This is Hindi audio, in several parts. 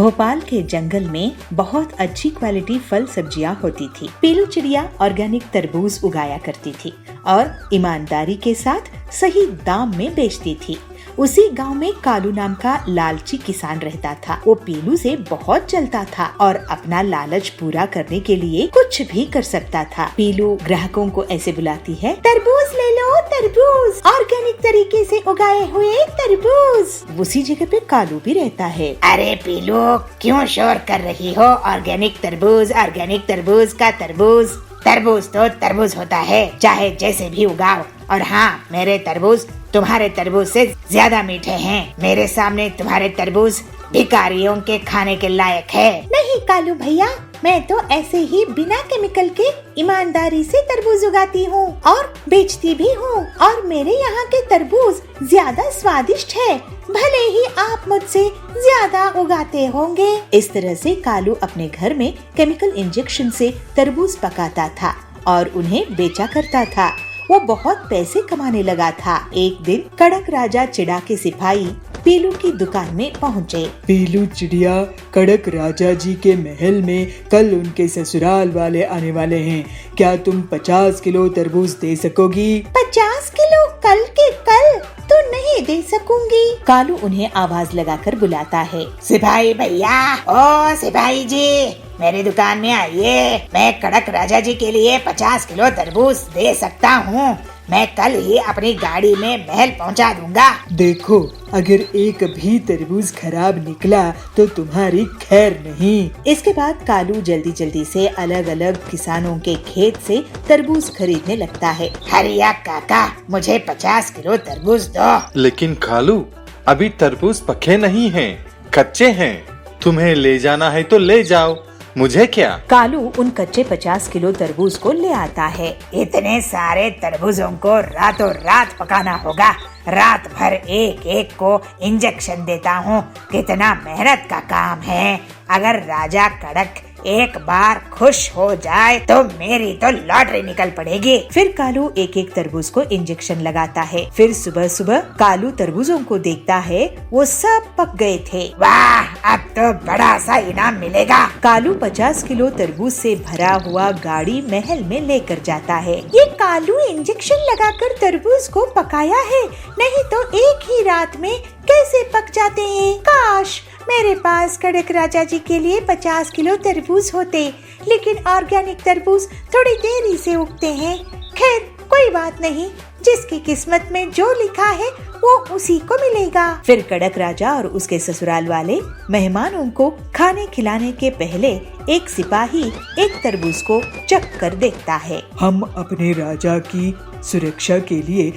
भोपाल के जंगल में बहुत अच्छी क्वालिटी फल सब्जियां होती थी। पीलू चिड़िया ऑर्गेनिक तरबूज उगाया करती थी और ईमानदारी के साथ सही दाम में बेचती थी। उसी गांव में कालू नाम का लालची किसान रहता था। वो पीलू से बहुत जलता था और अपना लालच पूरा करने के लिए कुछ भी कर सकता था। पीलू ग्राहकों को ऐसे बुलाती है, तरबूज ले लो, तरबूज, ऑर्गेनिक तरीके से उगाए हुए तरबूज। उसी जगह पे कालू भी रहता है। अरे पीलू, क्यों शोर कर रही हो? ऑर्गेनिक तरबूज का तरबूज। तरबूज तो तरबूज होता है, चाहे जैसे भी उगाओ। और हाँ, मेरे तरबूज तुम्हारे तरबूज से ज्यादा मीठे हैं। मेरे सामने तुम्हारे तरबूज भिखारियों के खाने के लायक है। नहीं कालू भैया, मैं तो ऐसे ही बिना केमिकल के ईमानदारी से तरबूज उगाती हूँ और बेचती भी हूँ, और मेरे यहाँ के तरबूज ज्यादा स्वादिष्ट है, भले ही आप मुझसे ज्यादा उगाते होंगे। इस तरह से कालू अपने घर में केमिकल इंजेक्शन से तरबूज पकाता था और उन्हें बेचा करता था। वो बहुत पैसे कमाने लगा था। एक दिन कड़क राजा चिड़ा के सिपाही पीलू की दुकान में पहुँचे। पीलू चिड़िया, कड़क राजा जी के महल में कल उनके ससुराल वाले आने वाले हैं। क्या तुम 50 किलो तरबूज दे सकोगी? 50 किलो कल के कल तो नहीं दे सकूंगी। कालू उन्हें आवाज लगाकर बुलाता है, सिपाही भैया, ओ सिपाही जी, मेरी दुकान में आइए। मैं कड़क राजा जी के लिए 50 किलो तरबूज दे सकता हूँ। मैं कल ही अपनी गाड़ी में महल पहुँचा दूंगा। देखो, अगर एक भी तरबूज खराब निकला तो तुम्हारी खैर नहीं। इसके बाद कालू जल्दी जल्दी से अलग अलग किसानों के खेत से तरबूज खरीदने लगता है। हरिया काका, मुझे 50 किलो तरबूज दो। लेकिन कालू, अभी तरबूज पके नहीं हैं, कच्चे हैं। तुम्हें ले जाना है तो ले जाओ, मुझे क्या। कालू उन कच्चे 50 किलो तरबूज को ले आता है। इतने सारे तरबूजों को रातों रात पकाना होगा। रात भर एक एक को इंजेक्शन देता हूँ। कितना मेहनत का काम है। अगर राजा कड़क एक बार खुश हो जाए तो मेरी तो लॉटरी निकल पड़ेगी। फिर कालू एक एक तरबूज को इंजेक्शन लगाता है। फिर सुबह सुबह कालू तरबूजों को देखता है, वो सब पक गए थे। वाह, अब तो बड़ा सा इनाम मिलेगा। कालू 50 किलो तरबूज से भरा हुआ गाड़ी महल में लेकर जाता है। ये कालू इंजेक्शन लगाकर तरबूज को पकाया है, नहीं तो एक ही रात में कैसे पक जाते हैं। काश मेरे पास कड़क राजा जी के लिए 50 किलो तरबूज होते, लेकिन ऑर्गेनिक तरबूज थोड़ी देरी से उगते हैं। खैर कोई बात नहीं, जिसकी किस्मत में जो लिखा है वो उसी को मिलेगा। फिर कड़क राजा और उसके ससुराल वाले मेहमानों को खाने खिलाने के पहले एक सिपाही एक तरबूज को चख कर देखता है। हम अपने राजा की सुरक्षा के लिए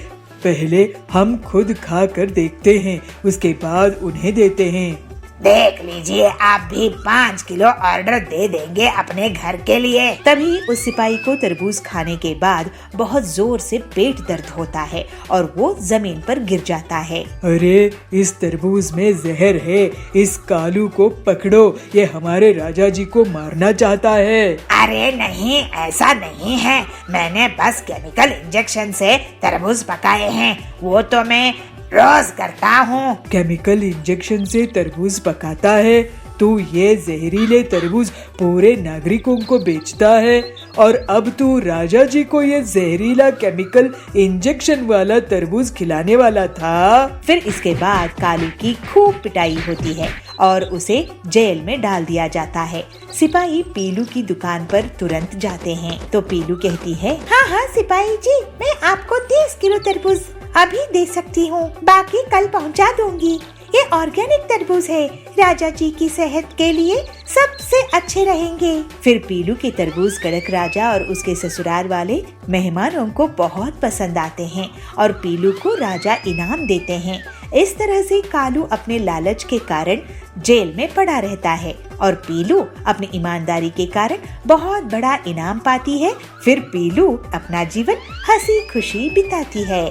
पहले हम खुद खा कर देखते हैं, उसके बाद उन्हें देते हैं। देख लीजिए, आप भी 5 किलो ऑर्डर दे देंगे अपने घर के लिए। तभी उस सिपाही को तरबूज खाने के बाद बहुत जोर से पेट दर्द होता है और वो जमीन पर गिर जाता है। अरे, इस तरबूज में जहर है, इस कालू को पकड़ो, ये हमारे राजा जी को मारना चाहता है। अरे नहीं, ऐसा नहीं है। मैंने बस केमिकल इंजेक्शन से तरबूज पकाए हैं, वो तो मैं रोज करता हूँ। केमिकल इंजेक्शन से तरबूज पकाता है? तू ये जहरीले तरबूज पूरे नागरिकों को बेचता है, और अब तू राजा जी को ये जहरीला केमिकल इंजेक्शन वाला तरबूज खिलाने वाला था। फिर इसके बाद कालू की खूब पिटाई होती है और उसे जेल में डाल दिया जाता है। सिपाही पीलू की दुकान पर तुरंत जाते हैं तो पीलू कहती है, हाँ हाँ सिपाही जी, मैं आपको 30 किलो तरबूज अभी दे सकती हूँ, बाकी कल पहुँचा दूंगी। ये ऑर्गेनिक तरबूज है, राजा जी की सेहत के लिए सबसे अच्छे रहेंगे। फिर पीलू के तरबूज कड़क राजा और उसके ससुराल वाले मेहमानों को बहुत पसंद आते हैं और पीलू को राजा इनाम देते हैं। इस तरह से कालू अपने लालच के कारण जेल में पड़ा रहता है और पीलू अपनी ईमानदारी के कारण बहुत बड़ा इनाम पाती है। फिर पीलू अपना जीवन हंसी खुशी बिताती है।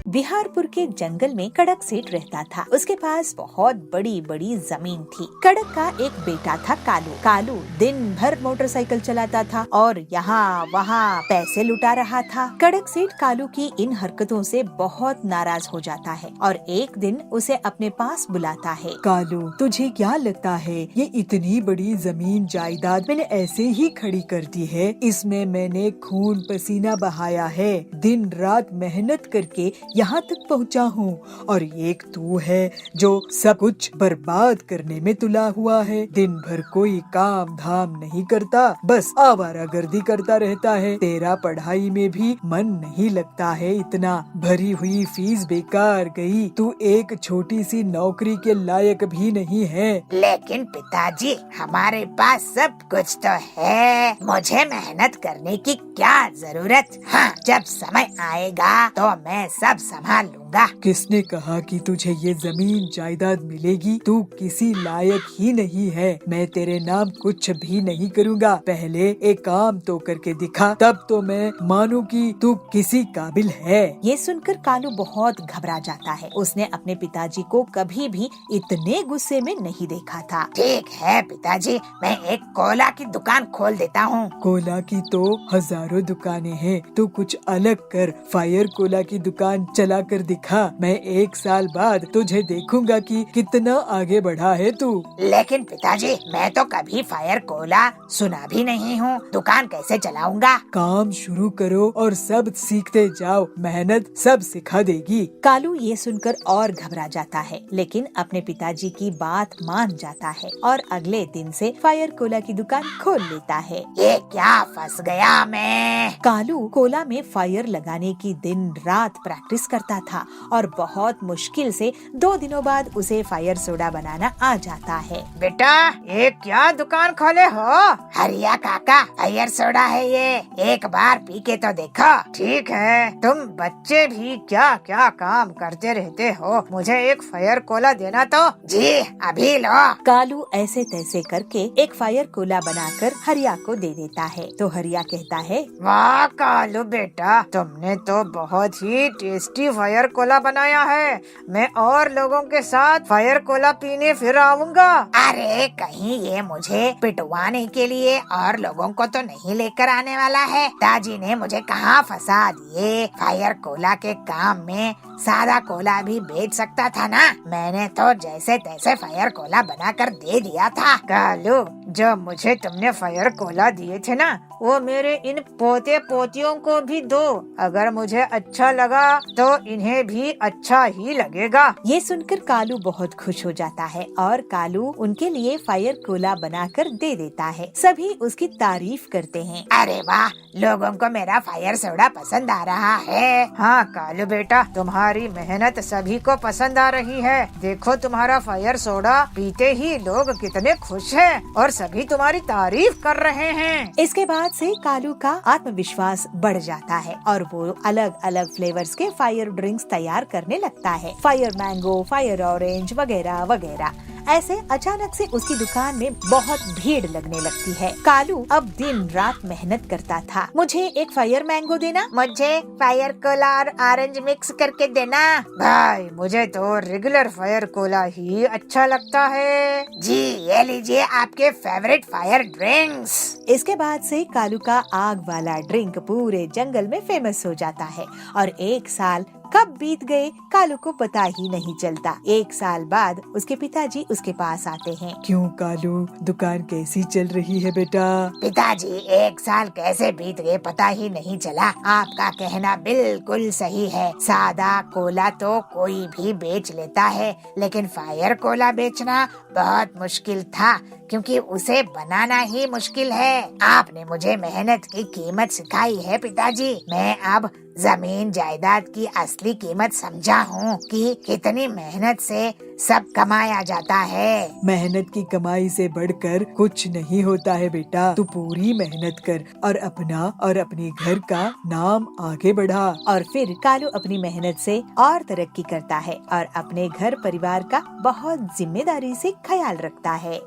बिहारपुर के जंगल में कड़क सेठ रहता था। उसके पास बहुत बड़ी बड़ी जमीन थी। कड़क का एक बेटा था कालू। कालू दिन भर मोटरसाइकिल चलाता था और यहाँ वहाँ पैसे लुटा रहा था। कड़क सेठ कालू की इन हरकतों से बहुत नाराज हो जाता है और एक दिन उसे अपने पास बुलाता है। कालू, तुझे क्या लगता है ये इतनी बड़ी जमीन जायदाद मैंने ऐसे ही खड़ी कर दी है? इसमें मैंने खून पसीना बहाया है, दिन रात मेहनत करके यहाँ तक पहुँचा हूँ और एक तू है जो सब कुछ बर्बाद करने में तुला हुआ है। दिन भर कोई काम धाम नहीं करता, बस आवारागर्दी करता रहता है। तेरा पढ़ाई में भी मन नहीं लगता है, इतना भरी हुई फीस बेकार गई। तू एक छोटी सी नौकरी के लायक भी नहीं है। लेकिन पिताजी, हमारे पास सब कुछ तो है, मुझे मेहनत करने की क्या जरूरत? हाँ, जब समय आएगा तो मैं सब संभाल लूंगा। किसने कहा कि तुझे ये जमीन जायदाद मिलेगी? तू किसी लायक ही नहीं है। मैं तेरे नाम कुछ भी नहीं करूँगा। पहले एक काम तो करके दिखा, तब तो मैं मानूं कि तू किसी काबिल है। ये सुनकर कालू बहुत घबरा जाता है। उसने अपने पिताजी को कभी भी इतने गुस्से में नहीं देखा था। ठीक है पिताजी, मैं एक कोला की दुकान खोल देता हूँ। कोला की तो हजारों दुकानें हैं, तू कुछ अलग कर। फायर कोला की दुकान चला कर दिखा। मैं एक साल बाद तुझे देखूंगा कि कितना आगे बढ़ा है तू। लेकिन पिताजी, मैं तो कभी फायर कोला सुना भी नहीं हूँ, दुकान कैसे चलाऊंगा? काम शुरू करो और सब सीखते जाओ, मेहनत सब सिखा देगी। कालू ये सुनकर और घबरा जाता है, लेकिन अपने पिताजी की बात मान जाता है और अगले दिन से फायर कोला की दुकान खोल लेता है। ये क्या फंस गया मैं? कालू कोला में फायर लगाने की दिन रात प्रैक्टिस करता था और बहुत मुश्किल से 2 दिनों बाद उसे फायर सोडा बनाना आ जाता है। बेटा, ये क्या दुकान खोले हो? हरिया काका, फायर सोडा है ये, एक बार पी के तो देखो। ठीक है, तुम बच्चे भी क्या क्या काम करते रहते हो, मुझे एक फायर कोला देना तो। जी, अभी लो। कालू ऐसे तैसे करके एक फायर कोला बनाकर हरिया को दे देता है। तो हरिया कहता है, वाह कालू बेटा, तुमने तो बहुत ही टेस्टी फायर कोला बनाया है। मैं और लोगों के साथ फायर कोला पीने फिर आऊंगा। अरे कहीं ये मुझे पिटवाने के लिए और लोगों को तो नहीं लेकर आने वाला है। ताजी ने मुझे कहाँ फंसा दिए। फायर कोला के काम में सादा कोला भी बेच सकता था ना। मैंने तो जैसे तैसे फायर कोला बनाकर दे दिया था। कालू, जो मुझे तुमने फायर कोला दिए थे ना, वो मेरे इन पोते पोतियों को भी दो। अगर मुझे अच्छा लगा तो इन्हें भी अच्छा ही लगेगा। ये सुनकर कालू बहुत खुश हो जाता है और कालू उनके लिए फायर कोला बनाकर दे देता है। सभी उसकी तारीफ करते हैं। अरे वाह, लोगों को मेरा फायर सोडा पसंद आ रहा है। हाँ कालू बेटा, तुम्हारी मेहनत सभी को पसंद आ रही है। देखो तुम्हारा फायर सोडा पीते ही लोग कितने खुश हैं और सभी तुम्हारी तारीफ कर रहे हैं। इसके बाद से कालू का आत्मविश्वास बढ़ जाता है और वो अलग अलग फ्लेवर्स के फायर ड्रिंक्स तैयार करने लगता है। फायर मैंगो, फायर ऑरेंज वगैरह वगैरह। ऐसे अचानक से उसकी दुकान में बहुत भीड़ लगने लगती है। कालू अब दिन रात मेहनत करता था। मुझे एक फायर मैंगो देना। मुझे फायर कोला और ऑरेंज मिक्स करके देना। भाई, मुझे तो रेगुलर फायर कोला ही अच्छा लगता है। जी, ये लीजिए आपके फेवरेट फायर ड्रिंक्स। इसके बाद से कालू का आग वाला ड्रिंक पूरे जंगल में फेमस हो जाता है और 1 साल कब बीत गए कालू को पता ही नहीं चलता। 1 साल बाद उसके पिताजी उसके पास आते हैं। क्यों कालू, दुकान कैसी चल रही है बेटा? पिताजी, 1 साल कैसे बीत गए पता ही नहीं चला। आपका कहना बिल्कुल सही है। सादा कोला तो कोई भी बेच लेता है, लेकिन फायर कोला बेचना बहुत मुश्किल था, क्योंकि उसे बनाना ही मुश्किल है। आपने मुझे मेहनत की कीमत सिखाई है पिताजी। मैं अब जमीन जायदाद की असली कीमत समझा हूँ कि कितनी मेहनत से सब कमाया जाता है। मेहनत की कमाई से बढ़कर कुछ नहीं होता है बेटा। तू पूरी मेहनत कर और अपना और अपने घर का नाम आगे बढ़ा। और फिर कालू अपनी मेहनत से और तरक्की करता है और अपने घर परिवार का बहुत जिम्मेदारी से ख्याल रखता है।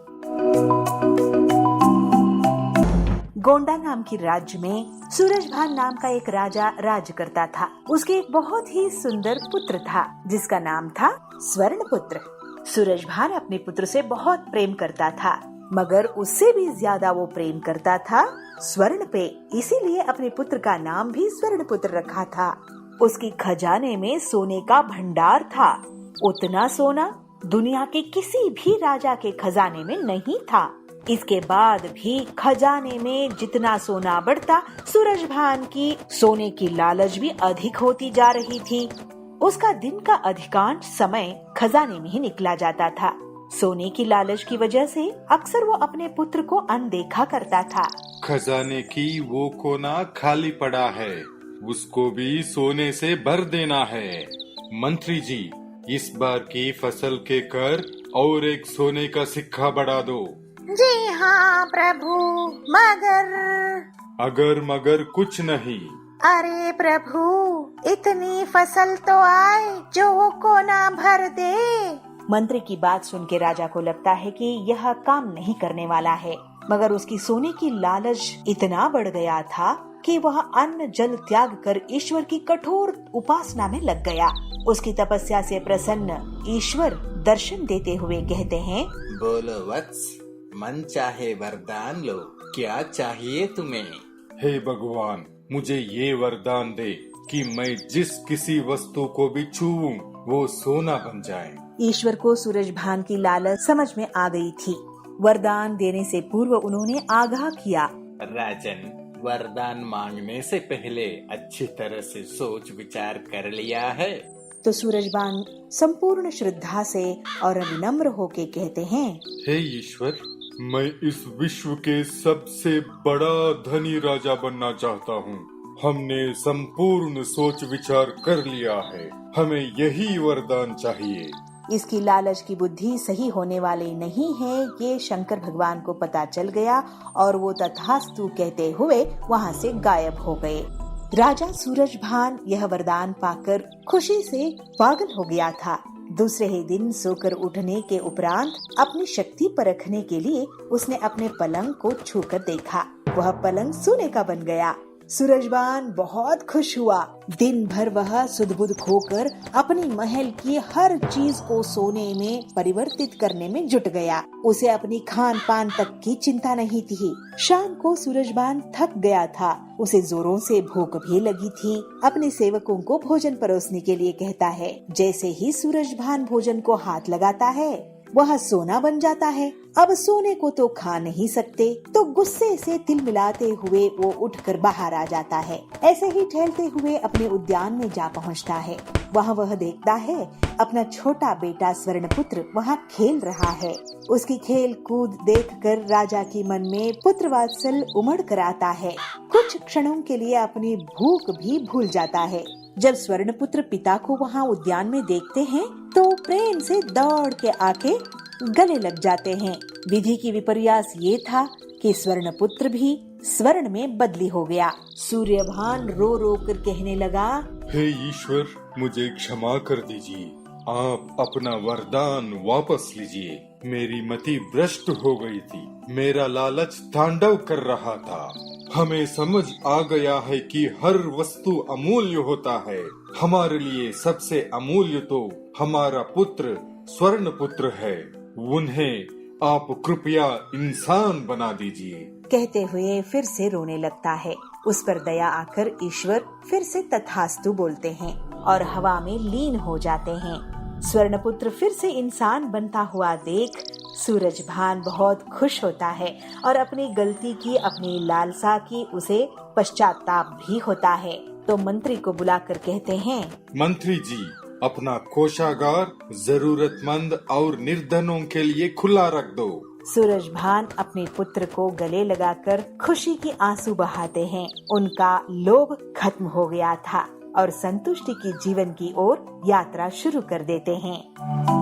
गोंडा नाम की राज्य में सूरजभान नाम का एक राजा राज करता था। उसके एक बहुत ही सुंदर पुत्र था जिसका नाम था स्वर्णपुत्र। सूरजभान अपने पुत्र से बहुत प्रेम करता था, मगर उससे भी ज्यादा वो प्रेम करता था स्वर्ण पे, इसीलिए अपने पुत्र का नाम भी स्वर्णपुत्र रखा था। उसकी खजाने में सोने का भंडार था। उतना सोना दुनिया के किसी भी राजा के खजाने में नहीं था। इसके बाद भी खजाने में जितना सोना बढ़ता, सूरजभान की सोने की लालच भी अधिक होती जा रही थी। उसका दिन का अधिकांश समय खजाने में ही निकला जाता था। सोने की लालच की वजह से अक्सर वो अपने पुत्र को अनदेखा करता था। खजाने की वो कोना खाली पड़ा है, उसको भी सोने से भर देना है। मंत्री जी, इस बार की फसल के कर और एक सोने का सिक्का बढ़ा दो। जी हाँ प्रभु, अगर मगर कुछ नहीं। अरे प्रभु, इतनी फसल तो आए जो वो कोना भर दे। मंत्री की बात सुन के राजा को लगता है कि यह काम नहीं करने वाला है, मगर उसकी सोने की लालच इतना बढ़ गया था कि वह अन्न जल त्याग कर ईश्वर की कठोर उपासना में लग गया। उसकी तपस्या से प्रसन्न ईश्वर दर्शन देते हुए कहते हैं, बोलो वत्स, मन चाहे वरदान लो, क्या चाहिए तुम्हें? हे भगवान, मुझे ये वरदान दे कि मैं जिस किसी वस्तु को भी छूऊं वो सोना बन जाए। ईश्वर को सूरजभान की लालच समझ में आ गई थी। वरदान देने से पूर्व उन्होंने आगाह किया, राजन, वरदान मांगने से पहले अच्छी तरह से सोच विचार कर लिया है? तो सूरजभान संपूर्ण श्रद्धा से और विनम्र होके कहते हैं, हे ईश्वर, मैं इस विश्व के सबसे बड़ा धनी राजा बनना चाहता हूँ। हमने संपूर्ण सोच विचार कर लिया है, हमें यही वरदान चाहिए। इसकी लालच की बुद्धि सही होने वाली नहीं है, ये शंकर भगवान को पता चल गया और वो तथास्तु कहते हुए वहाँ से गायब हो गए। राजा सूरजभान यह वरदान पाकर खुशी से पागल हो गया था। दूसरे ही दिन सोकर उठने के उपरांत अपनी शक्ति परखने के लिए उसने अपने पलंग को छूकर देखा। वह पलंग सोने का बन गया। सूरजभान बहुत खुश हुआ। दिन भर वह सुध-बुध खोकर अपनी महल की हर चीज को सोने में परिवर्तित करने में जुट गया। उसे अपनी खान पान तक की चिंता नहीं थी। शाम को सूरजभान थक गया था, उसे जोरों से भूख भी लगी थी। अपने सेवकों को भोजन परोसने के लिए कहता है। जैसे ही सूरजभान भोजन को हाथ लगाता है, वह सोना बन जाता है। अब सोने को तो खा नहीं सकते, तो गुस्से से तिलमिलाते हुए वो उठकर बाहर आ जाता है। ऐसे ही टहलते हुए अपने उद्यान में जा पहुंचता है। वहाँ वह देखता है अपना छोटा बेटा स्वर्णपुत्र वहाँ खेल रहा है। उसकी खेल कूद देखकर राजा की मन में पुत्र वात्सल उमड़ कर आता है। कुछ क्षणों के लिए अपनी भूख भी भूल जाता है। जब स्वर्णपुत्र पिता को वहाँ उद्यान में देखते हैं तो प्रेम से दौड़ के आके गले लग जाते हैं। विधि की विपर्यास ये था कि स्वर्णपुत्र भी स्वर्ण में बदली हो गया। सूर्यभान रो रो कर कहने लगा, हे ईश्वर, मुझे क्षमा कर दीजिए, आप अपना वरदान वापस लीजिए। मेरी मति भ्रष्ट हो गई थी, मेरा लालच तांडव कर रहा था। हमें समझ आ गया है कि हर वस्तु अमूल्य होता है। हमारे लिए सबसे अमूल्य तो हमारा पुत्र स्वर्ण पुत्र है। उन्हें आप कृपया इंसान बना दीजिए। कहते हुए फिर से रोने लगता है। उस पर दया आकर ईश्वर फिर से तथास्तु बोलते हैं और हवा में लीन हो जाते हैं। स्वर्णपुत्र फिर से इंसान बनता हुआ देख सूरजभान बहुत खुश होता है और अपनी गलती की, अपनी लालसा की उसे पश्चाताप भी होता है। तो मंत्री को बुलाकर कहते हैं, मंत्री जी, अपना कोषागार जरूरतमंद और निर्धनों के लिए खुला रख दो। सूरजभान अपने पुत्र को गले लगाकर खुशी के आंसू बहाते हैं। उनका लोभ खत्म हो गया था और संतुष्टि की जीवन की ओर यात्रा शुरू कर देते हैं।